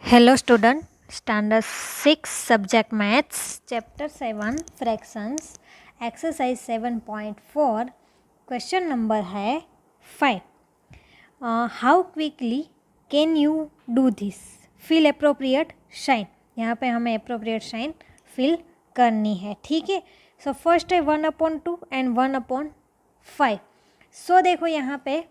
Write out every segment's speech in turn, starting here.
Hello student, standard 6 subject maths, chapter 7 fractions, exercise 7.4, question number है 5. How quickly can you do this? Fill appropriate sign. यहाँ पे हमें appropriate sign fill करनी है, ठीक है. So first है 1/2 and 1/5. So देखो यहाँ पे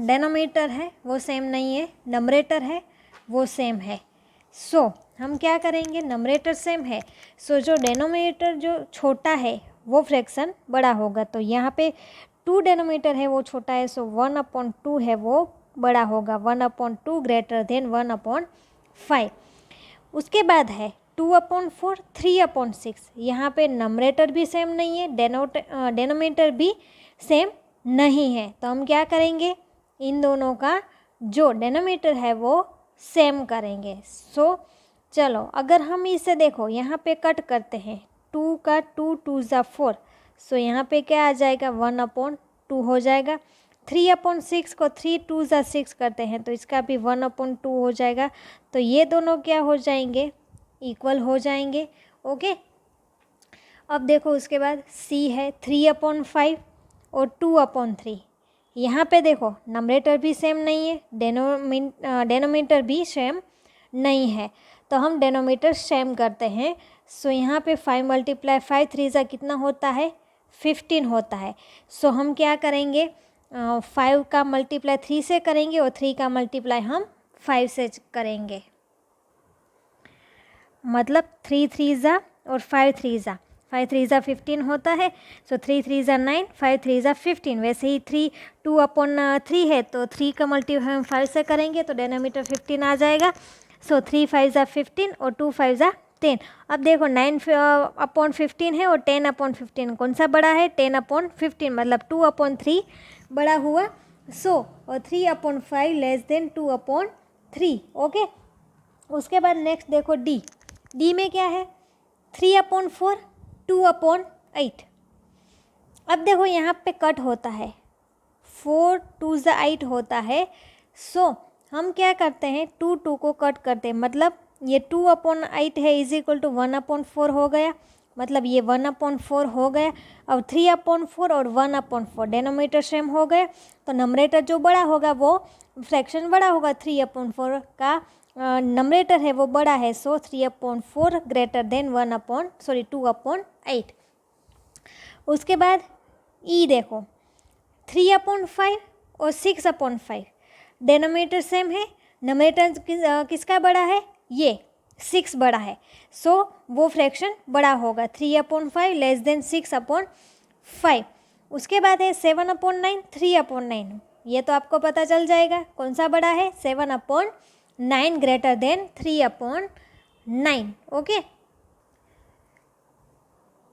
डेनोमीटर है वो सेम नहीं है, नंबरेटर है वो सेम है. सो हम क्या करेंगे, नंबरेटर सेम है सो जो डेनोमीटर जो छोटा है वो फ्रैक्शन बड़ा होगा. तो यहाँ पे 2 डेनोमीटर है वो छोटा है सो 1/2 है वो बड़ा होगा. 1/2 ग्रेटर देन 1/5. उसके बाद है 2/4 3/6. यहाँ पे नंबरेटर भी सेम नहीं है, डेनोमीटर भी सेम नहीं है. तो हम क्या करेंगे, इन दोनों का जो डेनोमीटर है वो सेम करेंगे. सो चलो अगर हम इसे देखो यहाँ पे कट करते हैं, 2 का 2 2 ज़ा 4. सो यहाँ पे क्या आ जाएगा, 1/2 हो जाएगा. 3/6 को 3 2 ज़ा 6 करते हैं तो इसका भी 1/2 हो जाएगा. तो ये दोनों क्या हो जाएंगे, इक्वल हो जाएंगे. ओके, अब देखो उसके बाद सी है 3/5 और 2/3. यहाँ पे देखो नंबरेटर भी सेम नहीं है, डेनोमीटर भी सेम नहीं है. तो हम डेनोमीटर सेम करते हैं. सो यहाँ पे 5 × 5 3 ज़ा कितना होता है, 15 होता है. सो हम क्या करेंगे, 5 का मल्टीप्लाई 3 से करेंगे और 3 का मल्टीप्लाई हम 5 से करेंगे. मतलब 3 3 ज़ा और 5 3 ज़ा, 5 3 ज़ा 15 होता है. सो 3 3 ज़ा 9, 5 3 ज़ा 15. वैसे ही 3 2/3 है तो 3 का मल्टीप्लाई हम 5 से करेंगे तो डेनोमीटर 15 आ जाएगा. सो 3 5 ज़ा 15 और 2 5 ज़ा 10. अब देखो 9/15 है और 10/15 कौन सा बड़ा है, 10/15 मतलब 2/3 बड़ा हुआ. सो और 3/5 लेस देन 2/3. ओके, उसके बाद नेक्स्ट देखो डी में क्या है, 3/4 2/8. अब देखो यहाँ पे कट होता है, 4 2 ज़ा 8 होता है. सो हम क्या करते हैं, 2 2 को कट करते हैं. मतलब ये 2/8 है इज इक्वल टू 1/4 हो गया. मतलब ये 1/4 हो गया. अब 3/4 और 1/4 डेनोमीटर सेम हो गए तो नंबरेटर जो बड़ा होगा वो फ्रैक्शन बड़ा होगा. 3/4 का नंबरेटर है वो बड़ा है. सो 3/4 ग्रेटर देन 2/8. उसके बाद ई देखो 3/5 और 6/5 डेनोमीटर सेम है, नंबरेटर किसका बड़ा है, ये 6 बड़ा है. सो वो फ्रैक्शन बड़ा होगा. 3/5 लेस देन 6/5. उसके बाद है 7/9 3/9. ये तो आपको पता चल जाएगा कौन सा बड़ा है, 7/9 ग्रेटर देन 3/9. ओके,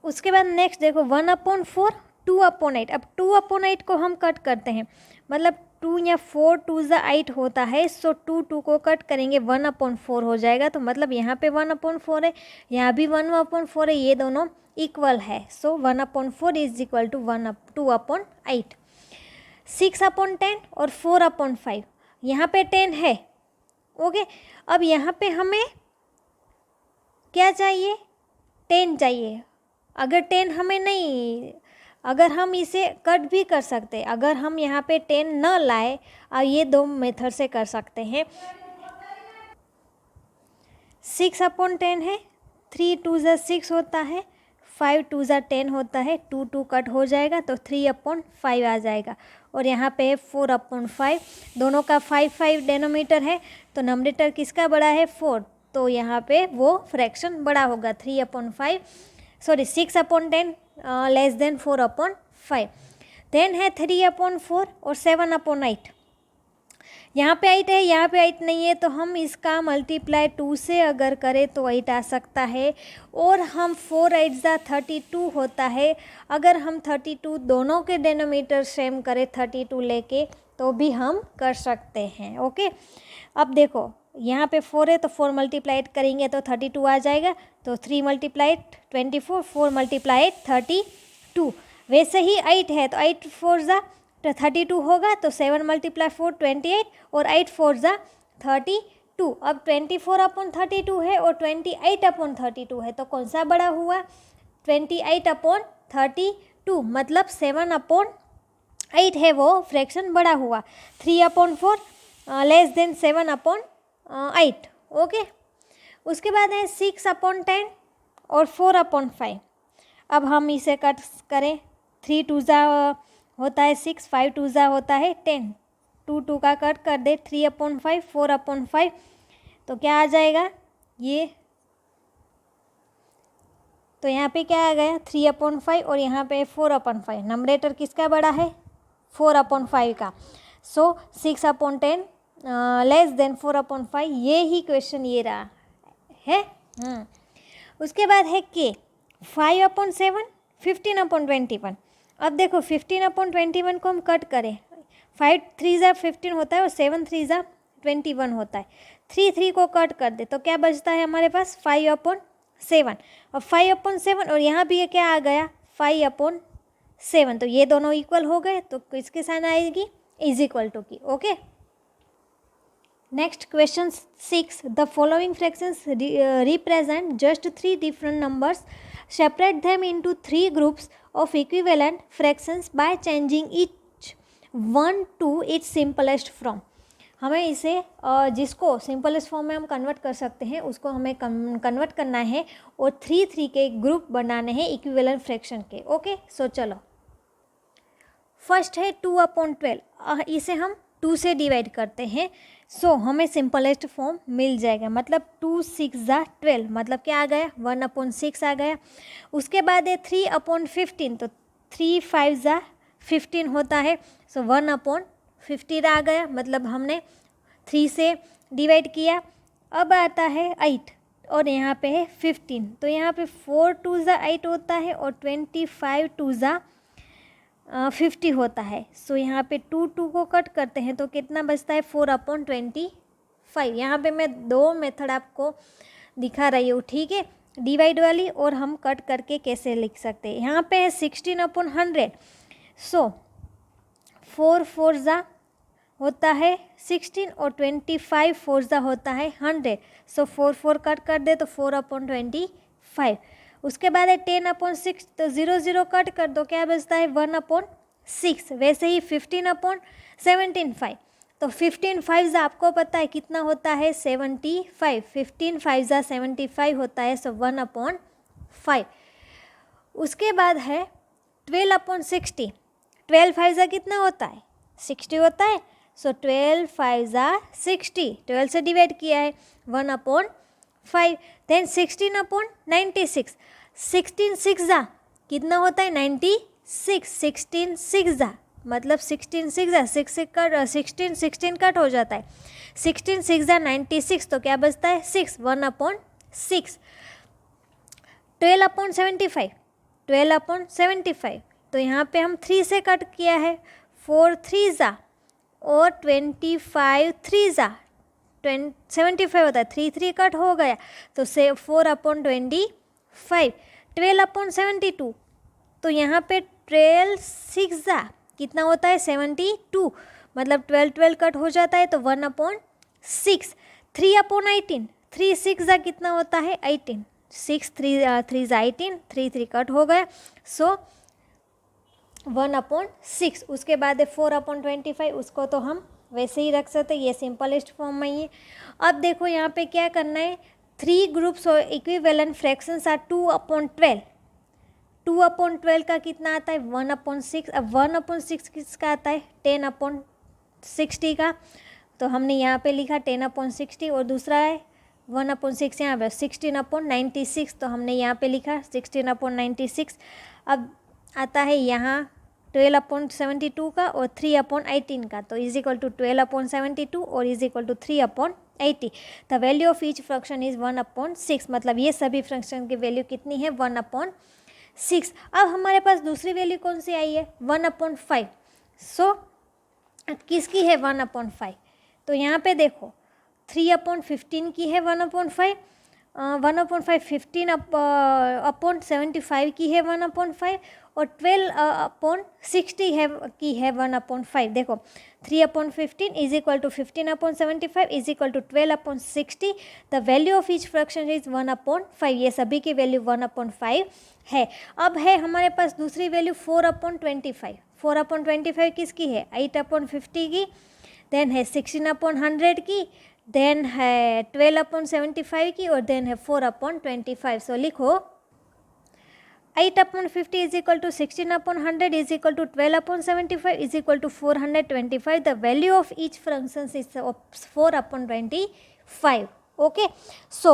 उसके बाद नेक्स्ट देखो 1/4 2/8. अब 2/8 को हम कट करते हैं, मतलब 2 या 4 2 ज़ा 8 होता है. सो 2 2 को कट करेंगे 1/4 हो जाएगा. तो मतलब यहाँ पे 1/4 है, यहाँ भी 1/4 है, ये दोनों इक्वल है. सो 1/4 इज इक्वल टू 2/8. 6/10 और 4/5. यहाँ पे 10 है. ओके, अब यहाँ पे हमें क्या चाहिए, 10 चाहिए. अगर 10 हमें नहीं, अगर हम इसे कट भी कर सकते, अगर हम यहाँ पे 10 न लाए, ये दो मेथड से कर सकते हैं. 6/10 है, 3 2 ज़ा 6 होता है, 5 2 ज़ा 10 होता है, 2 2 कट हो जाएगा तो 3/5 आ जाएगा. और यहाँ पे 4/5, दोनों का 5 5 डेनोमीटर है तो नंबरेटर किसका बड़ा है, 4. तो यहाँ पे वो फ्रैक्शन बड़ा होगा. 6/10 लेस देन 4/5. देन है 3/4 और 7/8. यहाँ पे 8 है, यहाँ पे 8 नहीं है तो हम इसका मल्टीप्लाई 2 से अगर करें तो 8 आ सकता है. और हम 4 8 ज़ा 32 होता है. अगर हम 32 दोनों के डेनोमीटर सेम करें 32 लेके तो भी हम कर सकते हैं. ओके, अब देखो यहाँ पे 4 है तो 4 मल्टीप्लाइड करेंगे तो 32 आ जाएगा. तो 3 × 24, 4 × 32. वैसे ही 8 है तो 8 4 ज़ा 32 होगा तो 7 × 4 28 और 8 4 ज़ा 32। अब 24/32 है और 28/32 है, तो कौन सा बड़ा हुआ? 28/32, मतलब 7/8 है, वो फ्रैक्शन बड़ा हुआ। 3/4 लेस देन 7/8। ओके, उसके बाद है 6/10 और 4/5। अब हम इसे कट करें। 3 2 होता है 6, 5 2 होता है 10, 2 2 का कट कर दे। 3/5 4/5, तो क्या आ जाएगा ये? तो यहाँ पे क्या आ गया? 3/5 और यहाँ पे 4/5। नंबरेटर किसका बड़ा है? 4/5 का। सो 6/10 लेस देन 4/5, ये ही क्वेश्चन ये रहा है। उसके बाद है के 5/7 15/21। अब देखो 15/21 को हम कट करें। 5 3 15 होता है और 7 3 21 होता है। 3 3 को कट कर दे तो क्या बचता है हमारे पास? 5/7। और 5/7 और यहाँ भी ये क्या आ गया? 5/7। तो ये दोनों इक्वल हो गए, तो किसके साइन आएगी? इज इक्वल टू की। Okay, next question 6। The following fractions represent just 3 different numbers, separate them into 3 groups of equivalent fractions by changing each one two it's simplest form. हमें इसे जिसको सिंपलेस्ट फॉर्म में हम convert कर सकते हैं उसको हमें कन्वर्ट करना है और 3 3 के ग्रुप बनाने हैं इक्विवेलेंट फ्रैक्शन के। ओके, सो चलो, फर्स्ट है 2/12। इसे हम 2 से डिवाइड करते हैं, सो हमें सिंपलेस्ट फॉर्म मिल जाएगा। मतलब 2 6 12, मतलब क्या आ गया? 1/6 आ गया। उसके बाद है 3/15, तो 3 5 15 होता है, सो 1/15 आ गया, मतलब हमने 3 से डिवाइड किया। अब आता है 8 और यहाँ पे है 15, तो यहाँ पे 4 2 8 होता है और 25 2 50 होता है। सो यहाँ पे 2 2 को कट करते हैं तो कितना बचता है? 4/25। यहाँ पे मैं 2 मेथड आपको दिखा रही हूँ, ठीक है, डिवाइड वाली और हम कट करके कैसे लिख सकते हैं। यहाँ पे है 16/100, सो 4 4 होता है 16 और 25 4 होता है 100, सो 4 4 कट कर दे तो 4/25। उसके बाद है 10/6, तो 0 0 कट कर दो, क्या बचता है? 1/6। वैसे ही 15/75, तो 15 5 आपको पता है कितना होता है? 75। 15 5 75 होता है, सो 1/5। उसके बाद है 12/60। 12 5 कितना होता है? 60 होता है, सो 12 5 60, 12 से डिवाइड किया है, 1/5। देन 16/96, 16 6 कितना होता है? 96। 16 6 मतलब 16 6 16 कट हो जाता है, 16 6 96, तो क्या बचता है? 6, 1/6। 12/75, 12/75, तो यहाँ पे हम 3 से कट किया है, 4 3 और 25 3 75 होता है, 3 3 कट हो गया, तो से 4/25। 12/72, तो यहाँ पे 12 6 कितना होता है? 72, मतलब 12 12 कट हो जाता है, तो 1/6। 3/18, 3 6 कितना होता है? 18, 6 3 3 18, 3 3 कट हो गया, सो 1/6। उसके बाद है 4/25, उसको तो हम वैसे ही रख सकते, ये सिंपलेस्ट फॉर्म में ही है। अब देखो यहाँ पे क्या करना है, 3 ग्रुप्स और इक्विवेलेंट फ्रैक्शंस आर 2/12। 2/12 का कितना आता है? 1/6। अब 1/6 किसका आता है? 10/60 का, तो हमने यहाँ पे लिखा 10/60, और दूसरा है 1/6 यहाँ पे 16/96, तो हमने यहाँ पे लिखा 16/96। अब आता है यहाँ 12/72 का और 3/18 का, तो इज इक्वल टू 12/72 और is equal to 3/80। The value of each fraction is 1/6, मतलब ये सभी फ्रैक्शन की वैल्यू कितनी है? 1/6। अब हमारे पास दूसरी वैल्यू कौन सी आई है? 1/5। सो किसकी है 1/5? तो यहाँ पे देखो 3/15 की है 1/5, 1/5 15/75 की है 1/5, और 12/60 है की है 1/5। देखो 3/15 is equal to 15/75 is equal to 12/60। The value of each fraction is 1/5। ये सभी की वैल्यू 1/5 है। अब है हमारे पास दूसरी वैल्यू 4/25। 4/25 किसकी है? 8/50 की, देन है 16/100 की, देन है 12/75 की, और देन है 4/25। सो लिखो 8/50 is equal to 16/100 is equal to 12/75 is equal to 425. The value of each function is 4/25. Okay, so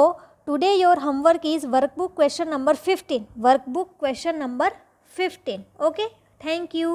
today your homework is workbook question number 15. Workbook question number 15. Okay, thank you.